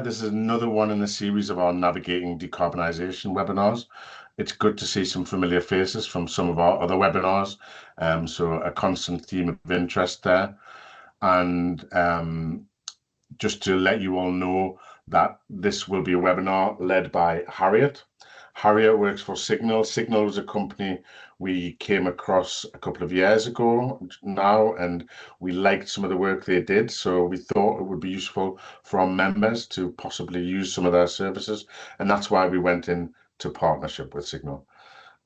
This is another one in the series of our Navigating Decarbonisation webinars. It's good to see some familiar faces from some of our other webinars, so a constant theme of interest there. And just to let you all know that this will be a webinar led by Harriet. Harriet works for Signol. Signol was a company we came across a couple of years ago now, and we liked some of the work they did. So we thought it would be useful for our members to possibly use some of their services. And that's why we went into partnership with Signol.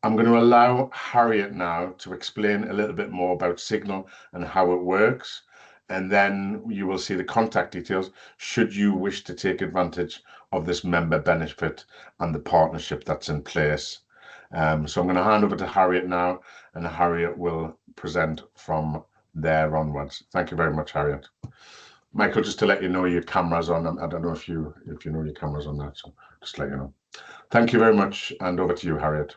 I'm going to allow Harriet now to explain a little bit more about Signol and how it works. And then you will see the contact details should you wish to take advantage of this member benefit and the partnership that's in place. So I'm going to hand over to Harriet now, and Harriet will present from there onwards. Thank you very much, Harriet. Michael, just to let you know your camera's on. I don't know if you know your camera's on that, so just let you know. Thank you very much, and over to you, Harriet.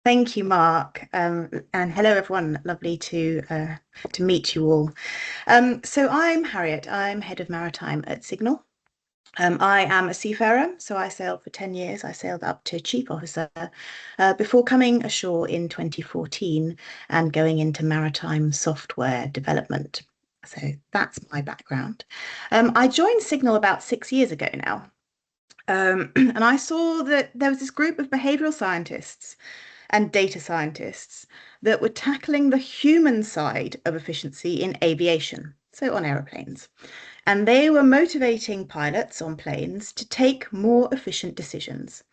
Thank you, Mark, and hello everyone. Lovely to meet you all. So I'm Harriet. I'm head of maritime at Signol. I am a seafarer, so I sailed for 10 years. I sailed up to chief officer before coming ashore in 2014 and going into maritime software development. So that's my background. I joined Signol about 6 years ago now, and I saw that there was this group of behavioral scientists and data scientists that were tackling the human side of efficiency in aviation, so on aeroplanes. And they were motivating pilots on planes to take more efficient decisions.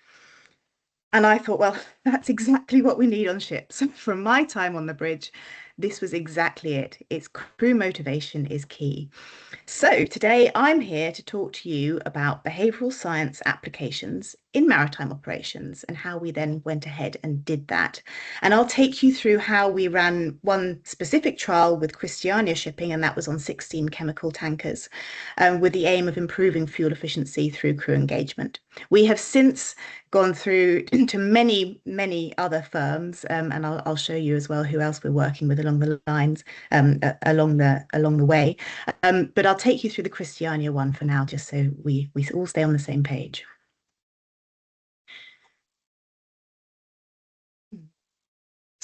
And I thought, well, that's exactly what we need on ships. From my time on the bridge, this was exactly it. It's crew motivation is key. So today I'm here to talk to you about behavioural science applications in maritime operations and how we then went ahead and did that. And I'll take you through how we ran one specific trial with Christiania Shipping, and that was on 16 chemical tankers, with the aim of improving fuel efficiency through crew engagement. We have since gone through to many, many other firms, and I'll show you as well who else we're working with along the lines, along the way. But I'll take you through the Christiania one for now, just so we all stay on the same page.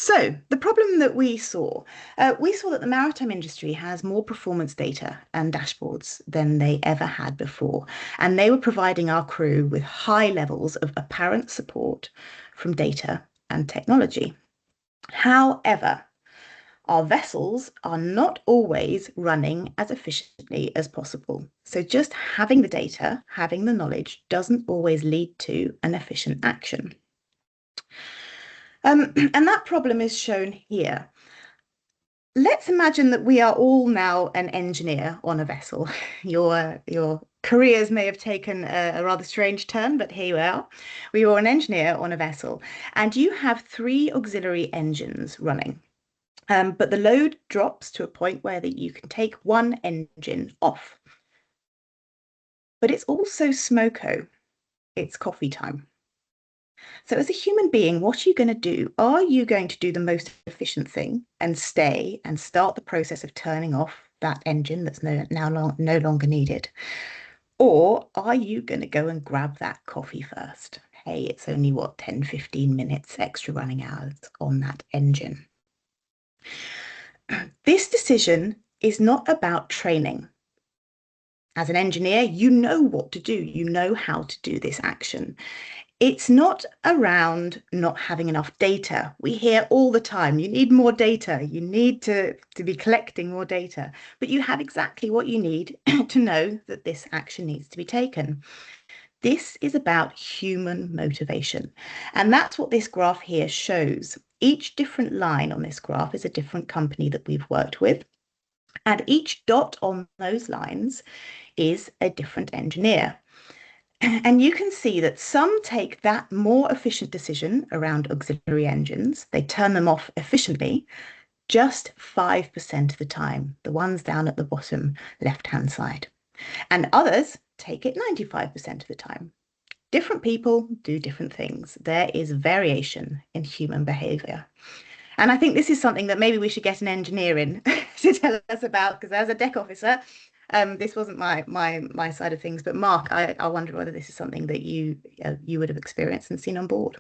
So the problem that we saw that the maritime industry has more performance data and dashboards than they ever had before. And they were providing our crew with high levels of apparent support from data and technology. However, our vessels are not always running as efficiently as possible. So just having the data, having the knowledge doesn't always lead to an efficient action. And that problem is shown here. Let's imagine that we are all now an engineer on a vessel. Your careers may have taken a rather strange turn, but here you are. We are an engineer on a vessel, and you have 3 auxiliary engines running. But the load drops to a point where you can take one engine off. But it's also smoko. It's coffee time. So as a human being, what are you going to do? Are you going to do the most efficient thing and stay and start the process of turning off that engine that's no longer needed? Or are you going to go and grab that coffee first? Hey, it's only, 10, 15 minutes extra running hours on that engine. This decision is not about training. As an engineer, you know what to do. You know how to do this action. It's not around not having enough data. We hear all the time, you need more data. You need to be collecting more data. But you have exactly what you need to know that this action needs to be taken. This is about human motivation. And that's what this graph here shows. Each different line on this graph is a different company that we've worked with. And each dot on those lines is a different engineer. And you can see that some take that more efficient decision around auxiliary engines. They turn them off efficiently just 5% of the time, the ones down at the bottom left-hand side. And others take it 95% of the time. Different people do different things. There is variation in human behavior. And I think this is something that maybe we should get an engineer in to tell us about, because as a deck officer, This wasn't my side of things, but Mark, I wonder whether this is something that you would have experienced and seen on board.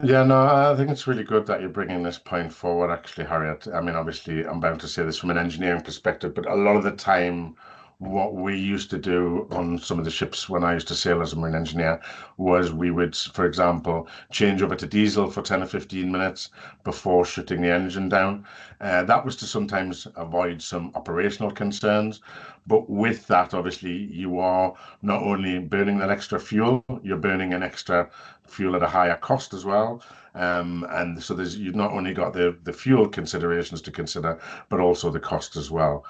Yeah, no, I think it's really good that you're bringing this point forward, actually, Harriet. I mean, obviously, I'm bound to say this from an engineering perspective, but a lot of the time, what we used to do on some of the ships when I used to sail as a marine engineer was we would, for example, change over to diesel for 10 or 15 minutes before shutting the engine down. That was to sometimes avoid some operational concerns. But with that, obviously, you are not only burning that extra fuel, you're burning an extra fuel at a higher cost as well. And so you've not only got the fuel considerations to consider, but also the cost as well.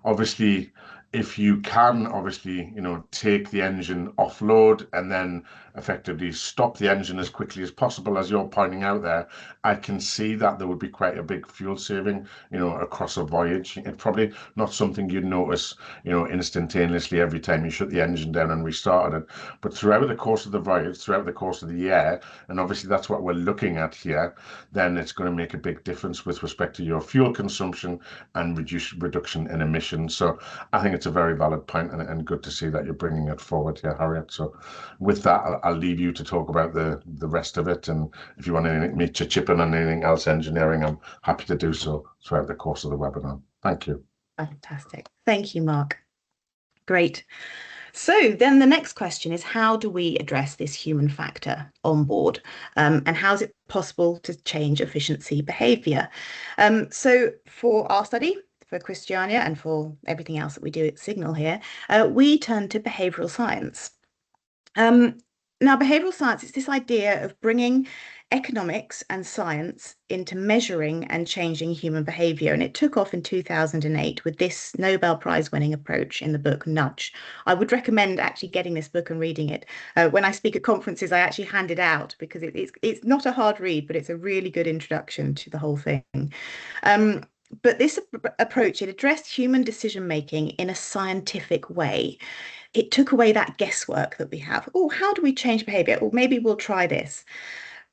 Obviously, if you can, obviously, take the engine offload and then effectively stop the engine as quickly as possible, as you're pointing out there, I can see that there would be quite a big fuel saving, across a voyage. It's probably not something you'd notice, instantaneously every time you shut the engine down and restarted it. But throughout the course of the voyage, throughout the course of the year, and obviously that's what we're looking at here, then it's going to make a big difference with respect to your fuel consumption and reduction in emissions. So I think it's a very valid point, and good to see that you're bringing it forward here, Harriet. So with that, I'll leave you to talk about the rest of it. And if you want me to chip in on anything else engineering, I'm happy to do so throughout the course of the webinar. Thank you. Fantastic. Thank you, Mark. Great. So then the next question is, how do we address this human factor on board? And how is it possible to change efficiency behaviour? So for our study, for Christiania, and for everything else that we do at Signol here, we turn to behavioural science. Now, behavioural science is this idea of bringing economics and science into measuring and changing human behaviour. And it took off in 2008 with this Nobel Prize winning approach in the book Nudge. I would recommend actually getting this book and reading it. When I speak at conferences, I actually hand it out because it's not a hard read, but it's a really good introduction to the whole thing. But this approach, it addressed human decision making in a scientific way. It took away that guesswork that we have. Oh, how do we change behaviour? Or maybe we'll try this.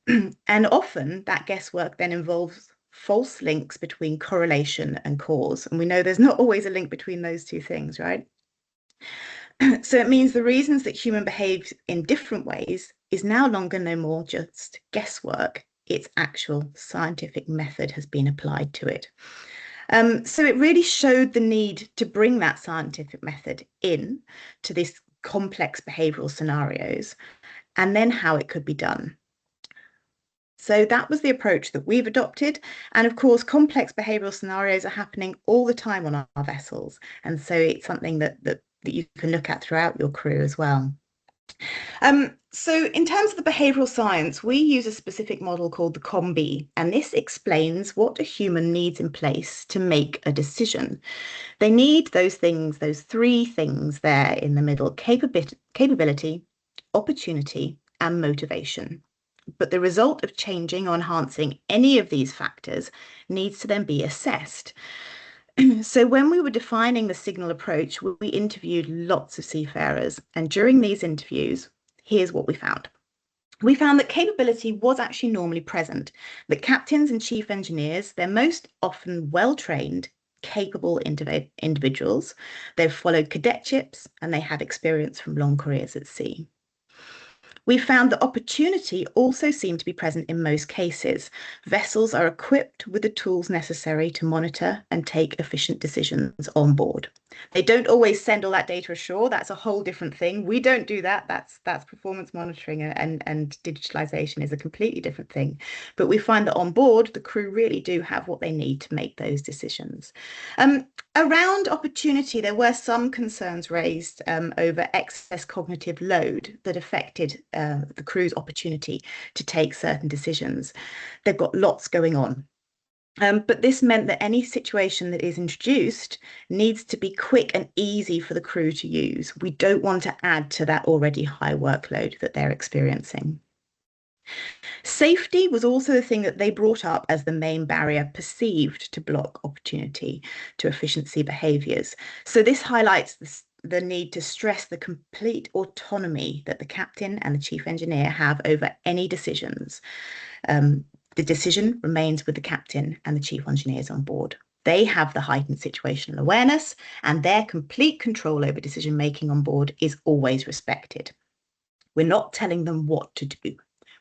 And often that guesswork then involves false links between correlation and cause. And we know there's not always a link between those two things, right? So it means the reasons that human behave in different ways is now longer no more just guesswork. Its actual scientific method has been applied to it. So it really showed the need to bring that scientific method in to these complex behavioural scenarios, and then how it could be done. So that was the approach that we've adopted. And of course, complex behavioural scenarios are happening all the time on our vessels. And so it's something that you can look at throughout your crew as well. So in terms of the behavioural science, we use a specific model called the COM-B, and this explains what a human needs in place to make a decision. They need those things, those three things there in the middle: capability, opportunity, and motivation. But the result of changing or enhancing any of these factors needs to then be assessed. So when we were defining the Signol approach, we interviewed lots of seafarers. And during these interviews, here's what we found. We found that capability was actually normally present. That captains and chief engineers, they're most often well-trained, capable individuals. They've followed cadetships and they have experience from long careers at sea. We found that opportunity also seemed to be present in most cases. Vessels are equipped with the tools necessary to monitor and take efficient decisions on board. They don't always send all that data ashore. That's a whole different thing. We don't do that. That's performance monitoring, and digitalization is a completely different thing. But we find that on board, the crew really do have what they need to make those decisions. Around opportunity, there were some concerns raised over excess cognitive load that affected the crew's opportunity to take certain decisions. They've got lots going on. But this meant that any situation that is introduced needs to be quick and easy for the crew to use. We don't want to add to that already high workload that they're experiencing. Safety was also the thing that they brought up as the main barrier perceived to block opportunity to efficiency behaviours. So this highlights the need to stress the complete autonomy that the captain and the chief engineer have over any decisions. The decision remains with the captain and the chief engineers on board. They have the heightened situational awareness, and their complete control over decision making on board is always respected. We're not telling them what to do.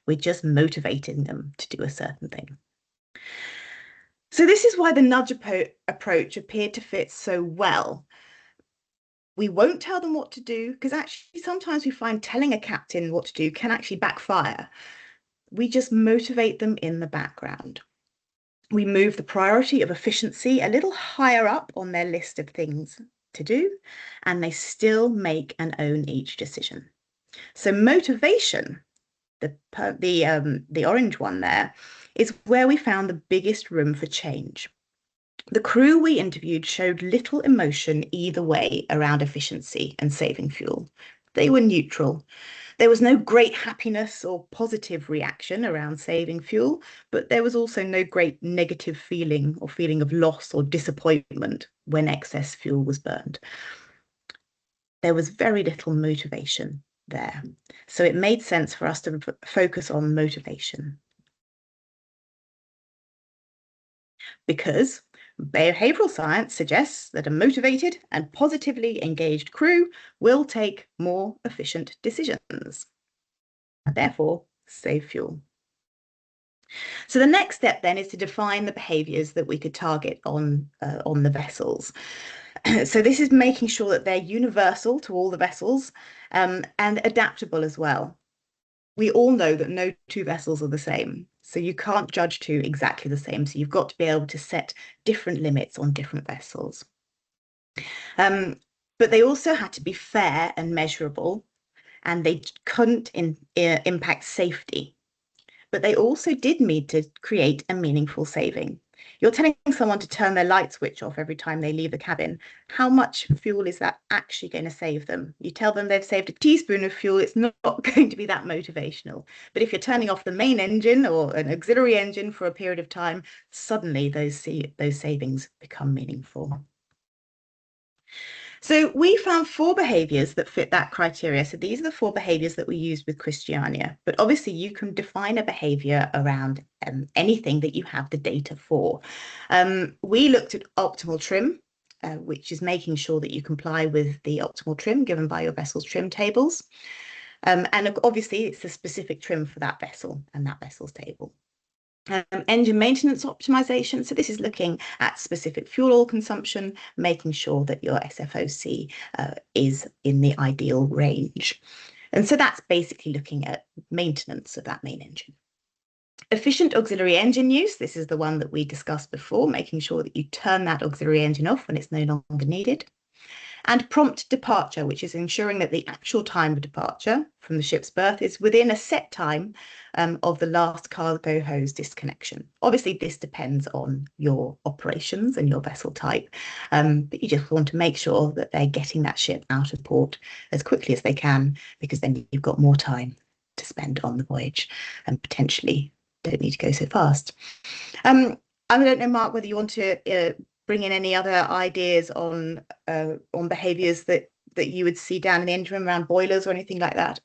We're just motivating them to do a certain thing. So this is why the nudge approach appeared to fit so well. We won't tell them what to do, because actually sometimes we find telling a captain what to do can actually backfire. We just motivate them in the background. We move the priority of efficiency a little higher up on their list of things to do, and they still make and own each decision. So motivation, the orange one there, is where we found the biggest room for change. The crew we interviewed showed little emotion either way around efficiency and saving fuel. They were neutral. There was no great happiness or positive reaction around saving fuel, but there was also no great negative feeling or feeling of loss or disappointment when excess fuel was burned. There was very little motivation there. So it made sense for us to focus on motivation. Because behavioral science suggests that a motivated and positively engaged crew will take more efficient decisions, and therefore save fuel. So the next step then is to define the behaviours that we could target on the vessels. So this is making sure that they're universal to all the vessels and adaptable as well. We all know that no two vessels are the same, so you can't judge two exactly the same. So you've got to be able to set different limits on different vessels. But they also had to be fair and measurable, and they couldn't impact safety. But they also did need to create a meaningful saving. You're telling someone to turn their light switch off every time they leave the cabin. How much fuel is that actually going to save them? You tell them they've saved a teaspoon of fuel, it's not going to be that motivational. But if you're turning off the main engine or an auxiliary engine for a period of time, suddenly those savings become meaningful. So we found 4 behaviours that fit that criteria. So these are the 4 behaviours that we used with Christiania. But obviously you can define a behaviour around anything that you have the data for. We looked at optimal trim, which is making sure that you comply with the optimal trim given by your vessel's trim tables. And obviously it's a specific trim for that vessel and that vessel's table. Engine maintenance optimization. So this is looking at specific fuel oil consumption, making sure that your SFOC is in the ideal range. And so that's basically looking at maintenance of that main engine. Efficient auxiliary engine use. This is the one that we discussed before, making sure that you turn that auxiliary engine off when it's no longer needed. And prompt departure, which is ensuring that the actual time of departure from the ship's berth is within a set time of the last cargo hose disconnection. Obviously, this depends on your operations and your vessel type, but you just want to make sure that they're getting that ship out of port as quickly as they can, because then you've got more time to spend on the voyage and potentially don't need to go so fast. I don't know, Mark, whether you want to bring in any other ideas on behaviours that you would see down in the engine room around boilers or anything like that?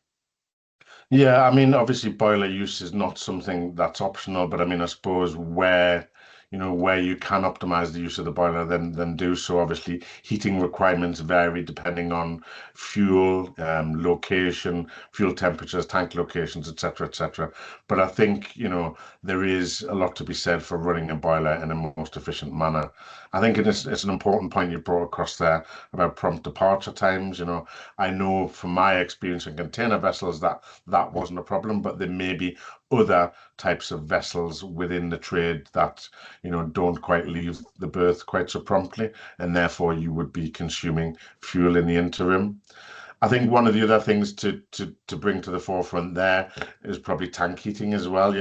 Yeah, I mean, obviously boiler use is not something that's optional, but I mean, I suppose where you can optimize the use of the boiler, then do so. Obviously, heating requirements vary depending on fuel, location, fuel temperatures, tank locations, etc., etc. But I think, there is a lot to be said for running a boiler in a most efficient manner. I think it's an important point you brought across there about prompt departure times. I know from my experience in container vessels that wasn't a problem, but there may be other types of vessels within the trade that don't quite leave the berth quite so promptly, and therefore you would be consuming fuel in the interim. I think one of the other things to bring to the forefront there is probably tank heating as well.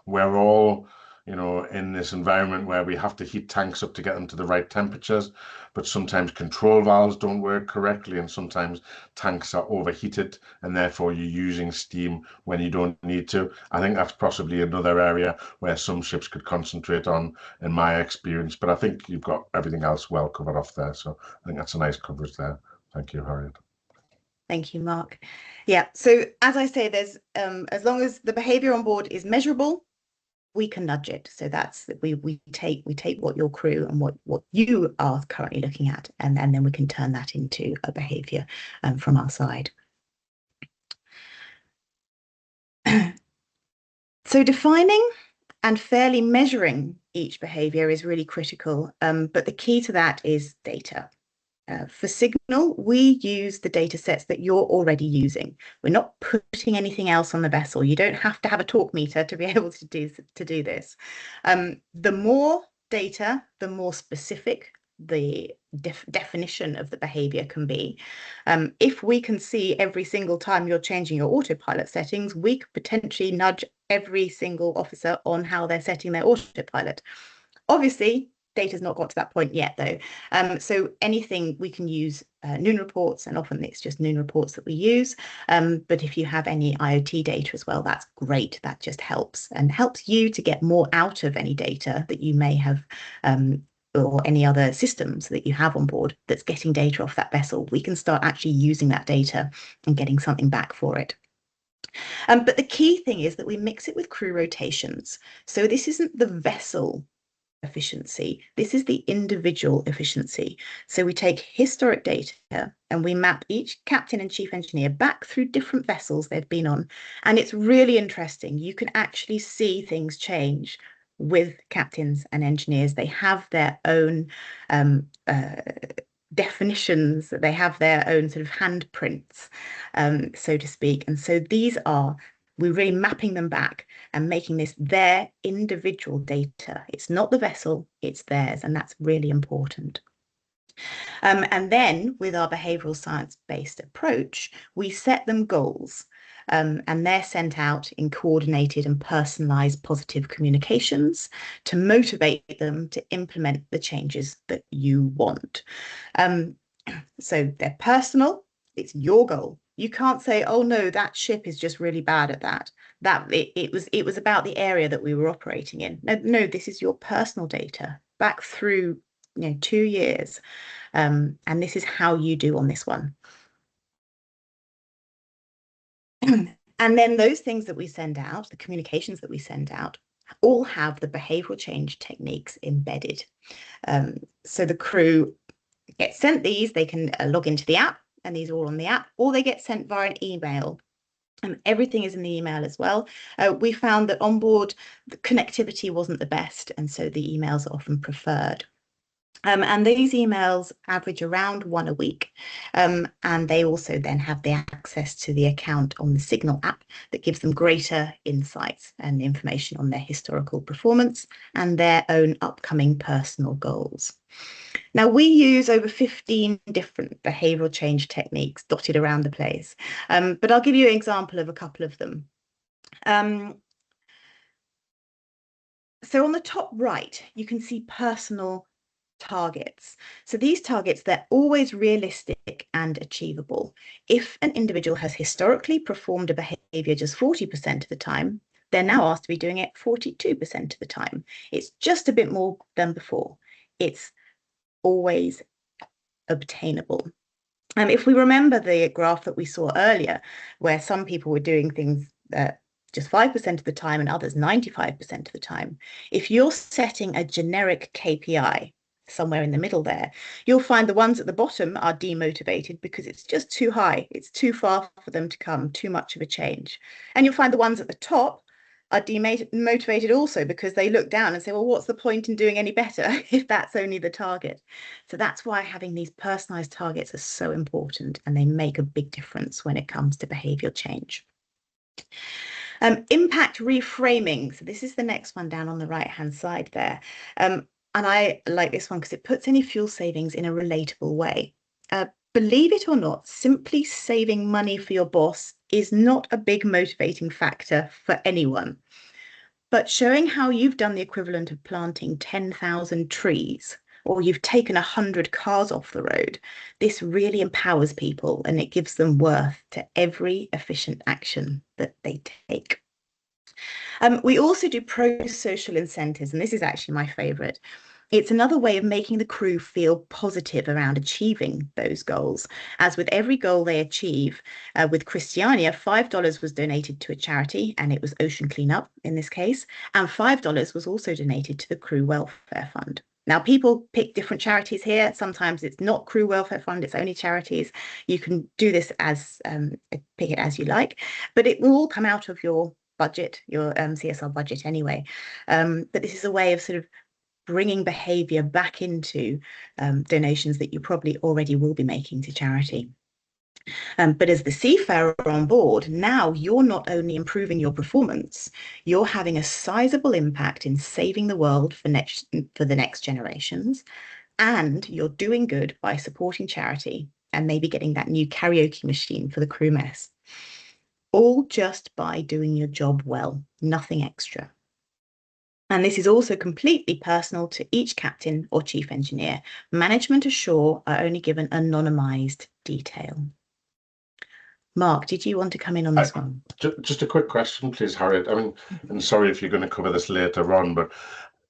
We're all in this environment where we have to heat tanks up to get them to the right temperatures, but sometimes control valves don't work correctly, and sometimes tanks are overheated, and therefore you're using steam when you don't need to. I think that's possibly another area where some ships could concentrate on, in my experience, but I think you've got everything else well covered off there. So I think that's a nice coverage there. Thank you, Harriet. Thank you, Mark. Yeah, so as I say, there's as long as the behaviour on board is measurable, we can nudge it. So that's we take what your crew and what you are currently looking at, and then we can turn that into a behavior from our side. So defining and fairly measuring each behavior is really critical, but the key to that is data. For Signol, we use the data sets that you're already using. We're not putting anything else on the vessel. You don't have to have a torque meter to be able to do this. The more data, the more specific the definition of the behavior can be. If we can see every single time you're changing your autopilot settings, we could potentially nudge every single officer on how they're setting their autopilot. Obviously, data's not got to that point yet, though. So anything we can use noon reports, and often it's just noon reports that we use. But if you have any IoT data as well, that's great. That just helps and helps you to get more out of any data that you may have, or any other systems that you have on board that's getting data off that vessel. We can start actually using that data and getting something back for it. But the key thing is that we mix it with crew rotations. So this isn't the vessel efficiency. This is the individual efficiency. So we take historic data and we map each captain and chief engineer back through different vessels they've been on. And it's really interesting. You can actually see things change with captains and engineers. They have their own definitions, they have their own sort of handprints, so to speak. And so we're really mapping them back and making this their individual data. It's not the vessel, it's theirs, and that's really important. And then with our behavioral science-based approach, we set them goals. And they're sent out in coordinated and personalised positive communications to motivate them to implement the changes that you want. So they're personal, it's your goal. You can't say, oh no, that ship is just really bad at that. It was about the area that we were operating in. No, this is your personal data back through 2 years. And this is how you do on this one. And then those things that we send out, the communications that we send out, all have the behavioral change techniques embedded. So the crew get sent these, they can log into the app, and these are all on the app, or they get sent via an email. Everything is in the email as well. We found that on board, the connectivity wasn't the best, and so the emails are often preferred. And these emails average around 1 a week. And they also then have the access to the account on the Signol app that gives them greater insights and information on their historical performance and their own upcoming personal goals. Now, we use over 15 different behavioural change techniques dotted around the place, but I'll give you an example of a couple of them. So on the top right, you can see personal targets. So these targets, they're always realistic and achievable. If an individual has historically performed a behaviour just 40% of the time, they're now asked to be doing it 42% of the time. It's just a bit more than before. It's always obtainable. If we remember the graph that we saw earlier, where some people were doing things just 5% of the time and others 95% of the time, if you're setting a generic KPI somewhere in the middle there, you'll find the ones at the bottom are demotivated because it's just too high. It's too far for them to come, too much of a change. And you'll find the ones at the top are demotivated also because they look down and say, well, what's the point in doing any better if that's only the target? So that's why having these personalized targets are so important, and they make a big difference when it comes to behavioral change. Impact reframing. So this is the next one down on the right-hand side there. And I like this one because it puts any fuel savings in a relatable way. Believe it or not, simply saving money for your boss is not a big motivating factor for anyone. But showing how you've done the equivalent of planting 10,000 trees, or you've taken 100 cars off the road, this really empowers people and it gives them worth to every efficient action that they take. We also do pro-social incentives, and this is actually my favourite. It's another way of making the crew feel positive around achieving those goals. As with every goal they achieve, with Christiania, $5 was donated to a charity, and it was ocean cleanup in this case, and $5 was also donated to the crew welfare fund. Now, people pick different charities here. Sometimes it's not crew welfare fund, it's only charities. You can do this as pick it as you like, but it will all come out of your budget, your CSR budget anyway. But this is a way of sort of bringing behaviour back into donations that you probably already will be making to charity. But as the seafarer on board, now you're not only improving your performance, you're having a sizable impact in saving the world for the next generations, and you're doing good by supporting charity and maybe getting that new karaoke machine for the crew mess. All just by doing your job well, nothing extra. And this is also completely personal to each captain or chief engineer. Management ashore are only given anonymised detail. Mark, did you want to come in on this one? Just a quick question, please, Harriet. I mean, and sorry if you're going to cover this later on, but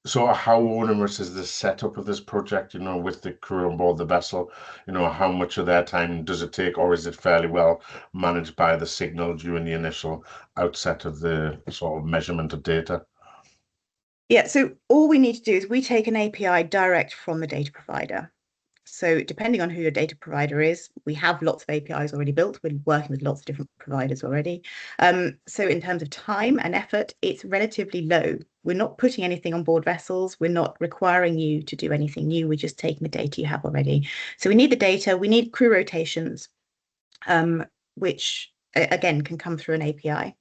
so how onerous is the setup of this project, you know, with the crew on board the vessel? You know, how much of their time does it take, or is it fairly well managed by the Signol during the initial outset of the sort of measurement of data? Yeah, so all we need to do is we take an API direct from the data provider. So depending on who your data provider is, we have lots of APIs already built. We're working with lots of different providers already. So in terms of time and effort, it's relatively low. We're not putting anything on board vessels. We're not requiring you to do anything new. We're just taking the data you have already. So we need the data. We need crew rotations, which again can come through an API.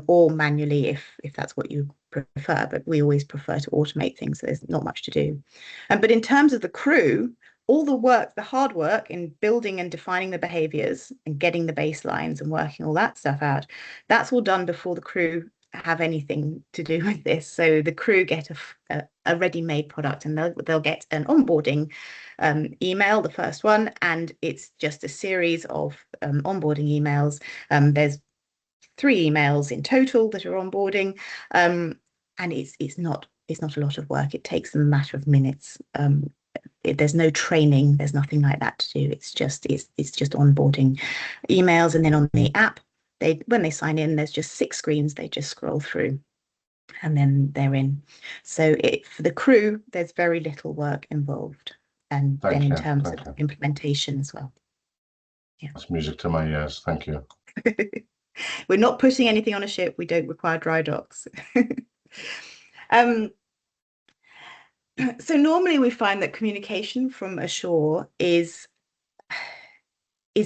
Or manually if that's what you prefer, but we always prefer to automate things, so there's not much to do. But in terms of the crew, all the work, the hard work in building and defining the behaviors and getting the baselines and working all that stuff out, that's all done before the crew have anything to do with this. So the crew get a ready-made product, and they'll get an onboarding email, the first one, and it's just a series of onboarding emails. There's 3 emails in total that are onboarding, and it's not a lot of work. It takes them a matter of minutes. There's no training, there's nothing like that to do. It's just onboarding emails, and then on the app, when they sign in, there's just 6 screens they just scroll through, and then they're in. So for the crew, there's very little work involved, and then in terms of implementation as well. Yeah, that's music to my ears. Thank you. We're not putting anything on a ship. We don't require dry docks. So normally we find that communication from ashore is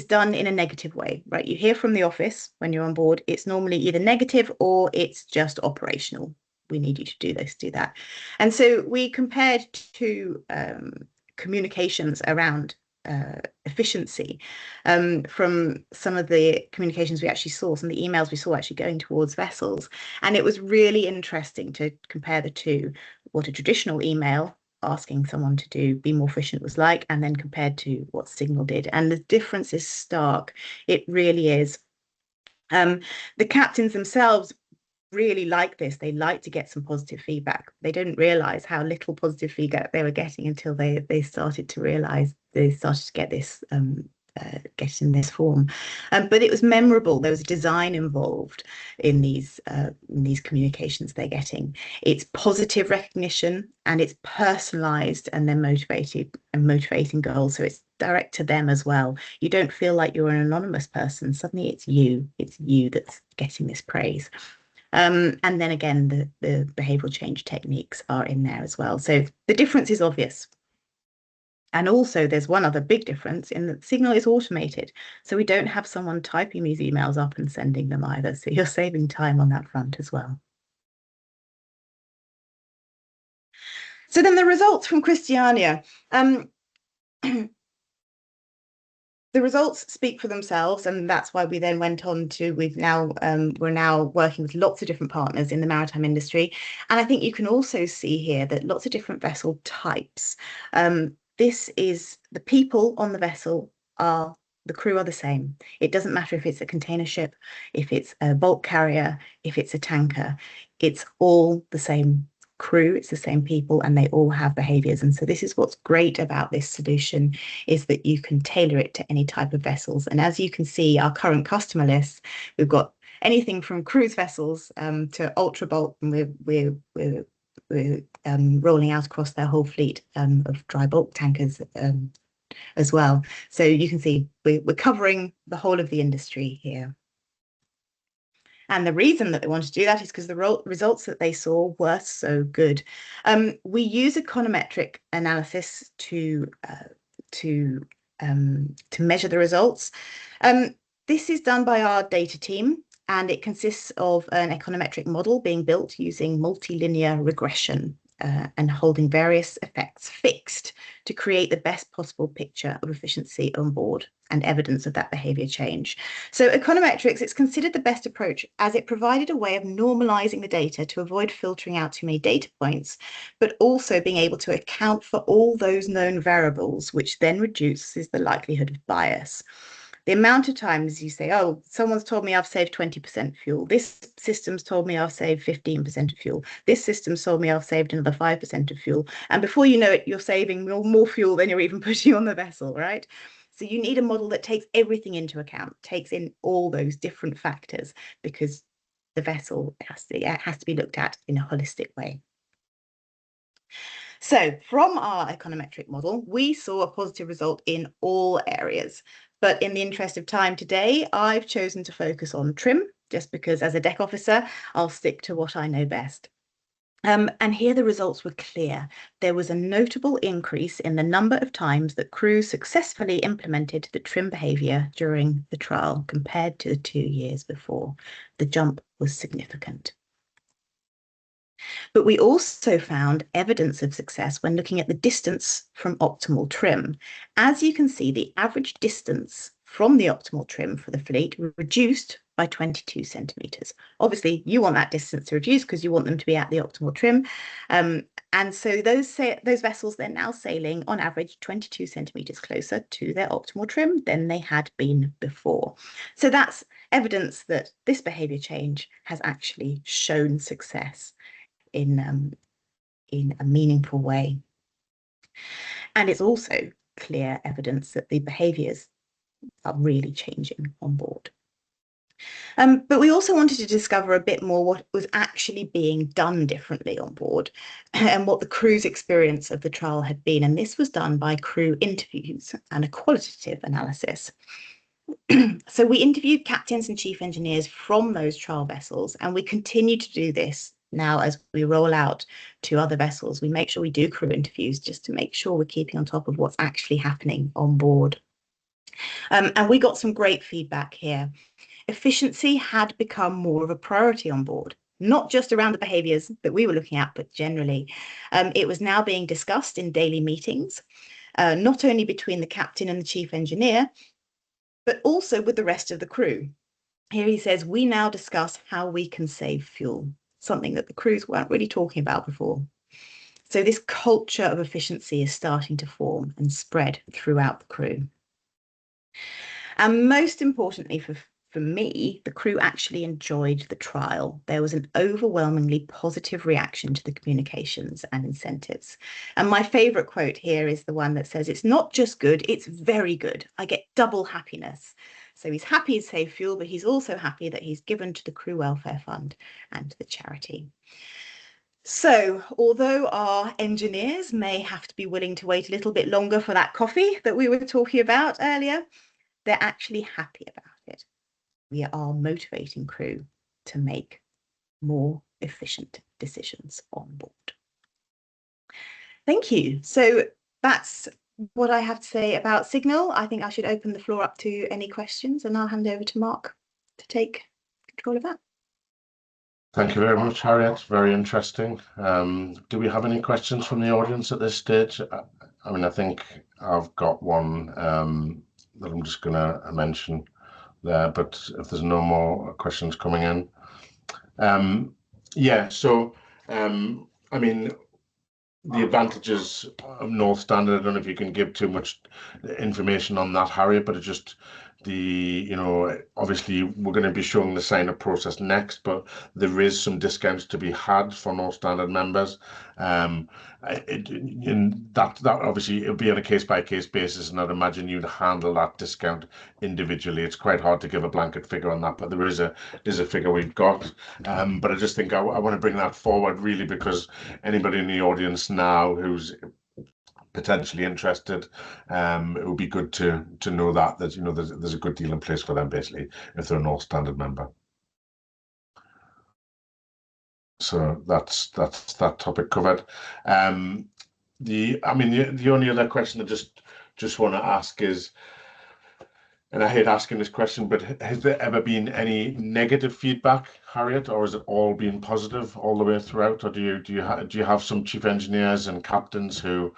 done in a negative way, right? You hear from the office when you're on board. It's normally either negative or it's just operational. We need you to do this, do that. And so we compared to communications around efficiency from some of the communications we actually saw, some of the emails we saw actually going towards vessels. And it was really interesting to compare the two, what a traditional email asking someone to be more efficient was like, and then compared to what Signol did. And the difference is stark. It really is. The captains themselves really like this. They like to get some positive feedback. They didn't realize how little positive feedback they were getting until they started to realize, they started to get this get in this form. But it was memorable. There was design involved in these communications they're getting. It's positive recognition, and it's personalized, and they're motivating goals. So it's direct to them as well. You don't feel like you're an anonymous person. Suddenly it's you that's getting this praise. And then again, the behavioral change techniques are in there as well. So the difference is obvious. And also there's one other big difference in that Signol is automated. So we don't have someone typing these emails up and sending them either. So you're saving time on that front as well. So then the results from Christiania. The results speak for themselves, and that's why we then went on to, we're now working with lots of different partners in the maritime industry. And I think you can also see here that lots of different vessel types. This is the people on the vessel the crew are the same. It doesn't matter if it's a container ship, if it's a bulk carrier, if it's a tanker, it's all the same crew, it's the same people, and they all have behaviors. And so this is what's great about this solution, is that you can tailor it to any type of vessels. And as you can see, our current customer list, we've got anything from cruise vessels to ultra bulk, and we're rolling out across their whole fleet of dry bulk tankers as well. So you can see we're covering the whole of the industry here. And the reason that they wanted to do that is because the results that they saw were so good. We use econometric analysis to measure the results. This is done by our data team, and it consists of an econometric model being built using multilinear regression and holding various effects fixed to create the best possible picture of efficiency on board and evidence of that behavior change. So econometrics, it's considered the best approach as it provided a way of normalizing the data to avoid filtering out too many data points, but also being able to account for all those known variables, which then reduces the likelihood of bias. The amount of times you say, oh, someone's told me I've saved 20% fuel. This system's told me I've saved 15% of fuel. This system's told me I've saved another 5% of fuel. And before you know it, you're saving more fuel than you're even putting on the vessel, right? So you need a model that takes everything into account, takes in all those different factors, because the vessel has to be looked at in a holistic way. So from our econometric model, we saw a positive result in all areas. But in the interest of time today, I've chosen to focus on trim, just because as a deck officer, I'll stick to what I know best. And here the results were clear. There was a notable increase in the number of times that crews successfully implemented the trim behaviour during the trial compared to the 2 years before. The jump was significant. But we also found evidence of success when looking at the distance from optimal trim. As you can see, the average distance from the optimal trim for the fleet reduced by 22 centimetres. Obviously, you want that distance to reduce because you want them to be at the optimal trim. And so those vessels, they're now sailing on average 22 centimetres closer to their optimal trim than they had been before. So that's evidence that this behaviour change has actually shown success in a meaningful way. And it's also clear evidence that the behaviours are really changing on board. But we also wanted to discover a bit more what was actually being done differently on board and what the crew's experience of the trial had been. And this was done by crew interviews and a qualitative analysis. So we interviewed captains and chief engineers from those trial vessels, and we continue to do this now as we roll out to other vessels. We make sure we do crew interviews just to make sure we're keeping on top of what's actually happening on board. And we got some great feedback here. Efficiency had become more of a priority on board, not just around the behaviours that we were looking at, but generally. It was now being discussed in daily meetings, not only between the captain and the chief engineer, but also with the rest of the crew. Here he says, we now discuss how we can save fuel, something that the crews weren't really talking about before. So this culture of efficiency is starting to form and spread throughout the crew. And most importantly for me, the crew actually enjoyed the trial. There was an overwhelmingly positive reaction to the communications and incentives. And my favourite quote here is the one that says, it's not just good, it's very good. I get double happiness. So he's happy to save fuel, but he's also happy that he's given to the Crew Welfare Fund and to the charity. So although our engineers may have to be willing to wait a little bit longer for that coffee that we were talking about earlier, they're actually happy about it. We are motivating crew to make more efficient decisions on board. Thank you. So that's what I have to say about Signol. I think I should open the floor up to any questions, and I'll hand over to Mark to take control of that. Thank you very much, Harriet. Very interesting. Do we have any questions from the audience at this stage? I mean, I think I've got one that I'm just going to mention there, but if there's no more questions coming in. Yeah, so, I mean, the advantages of NorthStandard, I don't know if you can give too much information on that, Harriet, but it just Obviously we're going to be showing the sign up process next, but there is some discounts to be had for NorthStandard members. In that obviously it'll be on a case by case basis, and I'd imagine you'd handle that discount individually. It's quite hard to give a blanket figure on that, but there is a figure we've got. But I just think I want to bring that forward really, because anybody in the audience now who's potentially interested, it would be good to know that there's a good deal in place for them, basically, if they're a NorthStandard member. So that's that topic covered. The only other question I just want to ask is, and I hate asking this question, but has there ever been any negative feedback, Harriet, or has it all been positive all the way throughout? Or do you have some chief engineers and captains who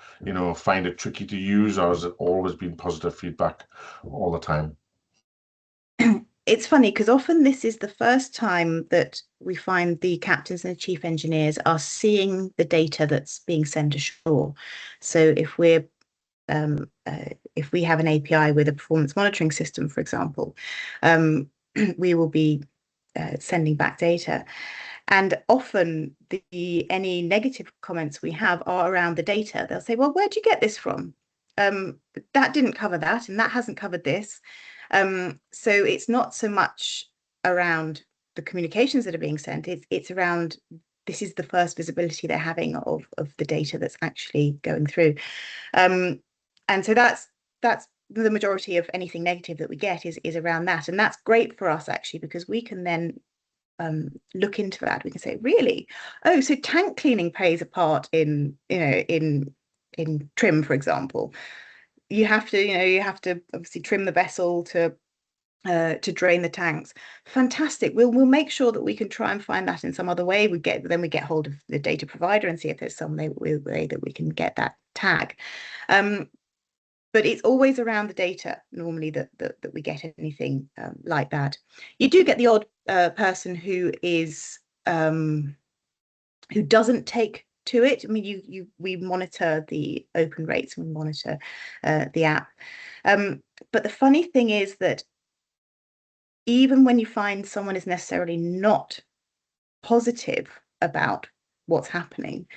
find it tricky to use, or has it always been positive feedback all the time? It's funny because often this is the first time that we find the captains and the chief engineers are seeing the data that's being sent ashore. So if we have an API with a performance monitoring system, for example, we will be sending back data. And often any negative comments we have are around the data. They'll say, well, where'd you get this from? That didn't cover that, and that hasn't covered this. So it's not so much around the communications that are being sent, it's around this is the first visibility they're having of the data that's actually going through. And so that's the majority of anything negative that we get is around that. And that's great for us, actually, because we can then look into that. We can say, really? Oh, so tank cleaning plays a part in trim, for example. You have to obviously trim the vessel to drain the tanks. Fantastic. We'll make sure that we can try and find that in some other way. We get hold of the data provider and see if there's some way that we can get that tag. But it's always around the data normally that we get anything like that. You do get the odd person who doesn't take to it. I mean, we monitor the open rates, we monitor the app. But the funny thing is that even when you find someone is necessarily not positive about what's happening,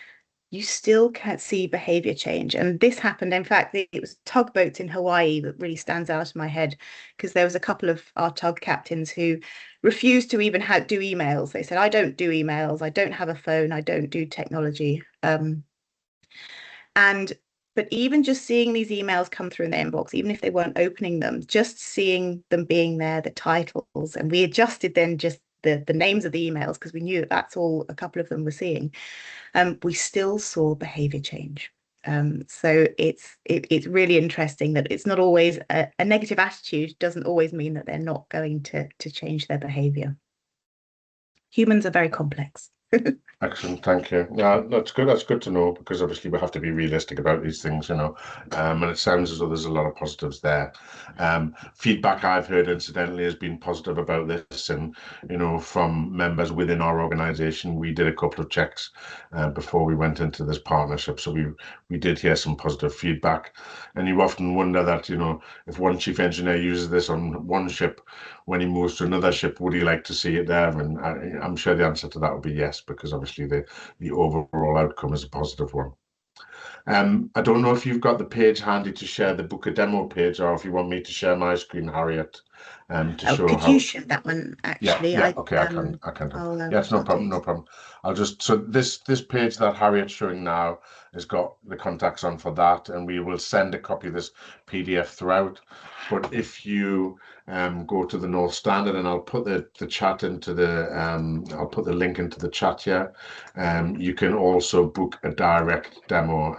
you still can't see behavior change. And this happened, in fact, it was tugboats in Hawaii that really stands out in my head, because there was a couple of our tug captains who refused to even do emails. They said, I don't do emails, I don't have a phone, I don't do technology. But even just seeing these emails come through in their inbox, even if they weren't opening them, just seeing them being there, the titles, and we adjusted then just the names of the emails because we knew that that's all a couple of them were seeing. We still saw behavior change. So it's really interesting that it's not always a negative attitude doesn't always mean that they're not going to change their behavior. Humans are very complex. Excellent, thank you. Yeah, that's good. That's good to know, because obviously we have to be realistic about these things, and it sounds as though there's a lot of positives there. Feedback I've heard, incidentally, has been positive about this, and from members within our organisation, we did a couple of checks before we went into this partnership, so we did hear some positive feedback. And you often wonder that if one chief engineer uses this on one ship, when he moves to another ship, would he like to see it there? And I'm sure the answer to that would be yes, because obviously the overall outcome is a positive one. I don't know if you've got the page handy to share the book a demo page, or if you want me to share my screen, Harriet, to show could you share that one, actually? Yeah, okay, I can. Yeah, it's no problem. I'll just, so this page that Harriet's showing now has got the contacts on for that, and we will send a copy of this PDF throughout. But if you go to the NorthStandard, and I'll put the chat into I'll put the link into the chat here. You can also book a direct demo,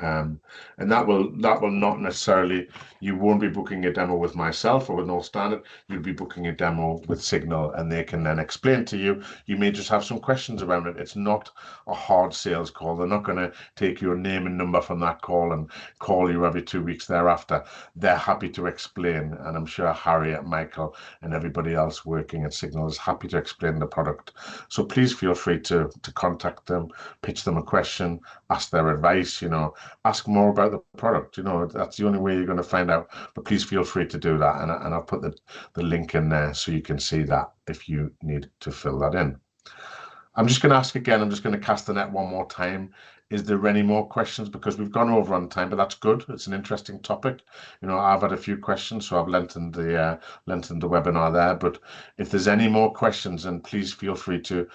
and that will not necessarily, you won't be booking a demo with myself or with NorthStandard. You'll be booking a demo with Signol, and they can then explain to you. You may just have some questions around it. It's not a hard sales call. They're not going to take your name and number from that call and call you every 2 weeks thereafter. they're happy to explain. And I'm sure Harriet, Michael, and everybody else working at Signol is happy to explain the product. So please feel free to contact them, pitch them a question, ask their advice, ask more about the product. That's the only way you're going to find out. But please feel free to do that. And I'll put the link in there so you can see that if you need to fill that in. I'm just going to ask again, I'm just going to cast the net one more time. Is there any more questions? Because we've gone over on time, but that's good. It's an interesting topic. I've had a few questions, so I've lengthened the webinar there. But if there's any more questions, then please feel free to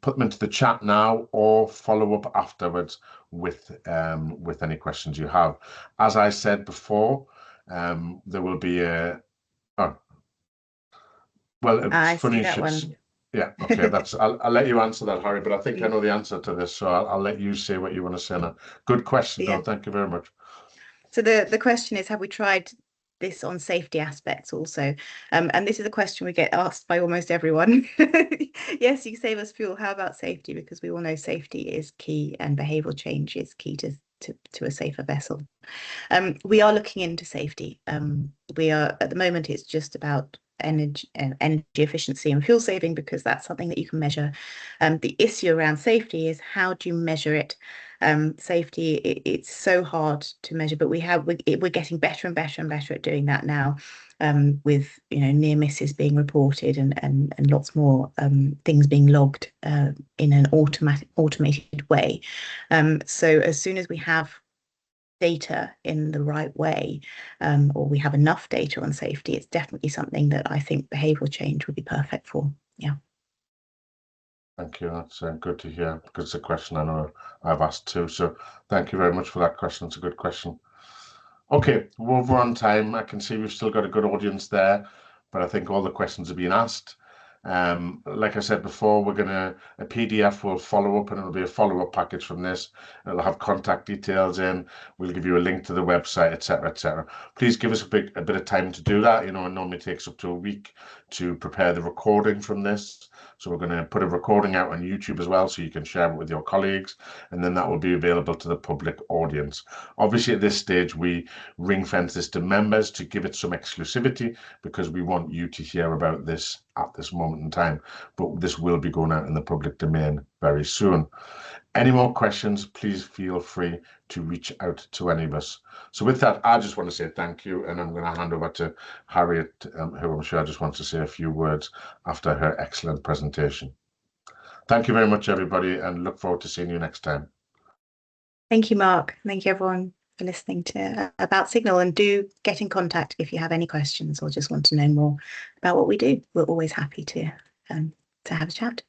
put them into the chat now or follow up afterwards with any questions you have. As I said before, there will be a... Oh, well, it's I funny see that one. Yeah, okay, I'll let you answer that, Harry, but I think I know the answer to this, so I'll let you say what you want to say now. Good question, though. Thank you very much. So the question is, have we tried this on safety aspects also? And this is a question we get asked by almost everyone. Yes, you save us fuel. How about safety? Because we all know safety is key and behavioural change is key to a safer vessel. We are looking into safety. We are, at the moment, it's just about energy efficiency and fuel saving, because that's something that you can measure. The issue around safety is, how do you measure it? Safety, it's so hard to measure, but we're getting better and better and better at doing that now, with near misses being reported and lots more things being logged in an automated way. So as soon as we have data in the right way, or we have enough data on safety, it's definitely something that I think behavioural change would be perfect for. Yeah. Thank you. That's good to hear, because it's a question I know I've asked too. So thank you very much for that question. It's a good question. Okay, we're over on time. I can see we've still got a good audience there, but I think all the questions have been asked. Like I said before, a PDF will follow up, and it'll be a follow-up package from this. It'll have contact details in. We'll give you a link to the website, etc., etc. Please give us a bit of time to do that. It normally takes up to a week to prepare the recording from this. So we're going to put a recording out on YouTube as well, so you can share it with your colleagues, and then that will be available to the public audience. Obviously, at this stage, we ring fence this to members to give it some exclusivity, because we want you to hear about this at this moment in time, but this will be going out in the public domain very soon. Any more questions, please feel free to reach out to any of us. So with that, I just want to say thank you, and I'm going to hand over to Harriet, who I'm sure just wants to say a few words after her excellent presentation. Thank you very much, everybody, and look forward to seeing you next time. Thank you, Mark. Thank you, everyone, for listening to About Signol, and do get in contact if you have any questions or just want to know more about what we do. We're always happy to have a chat.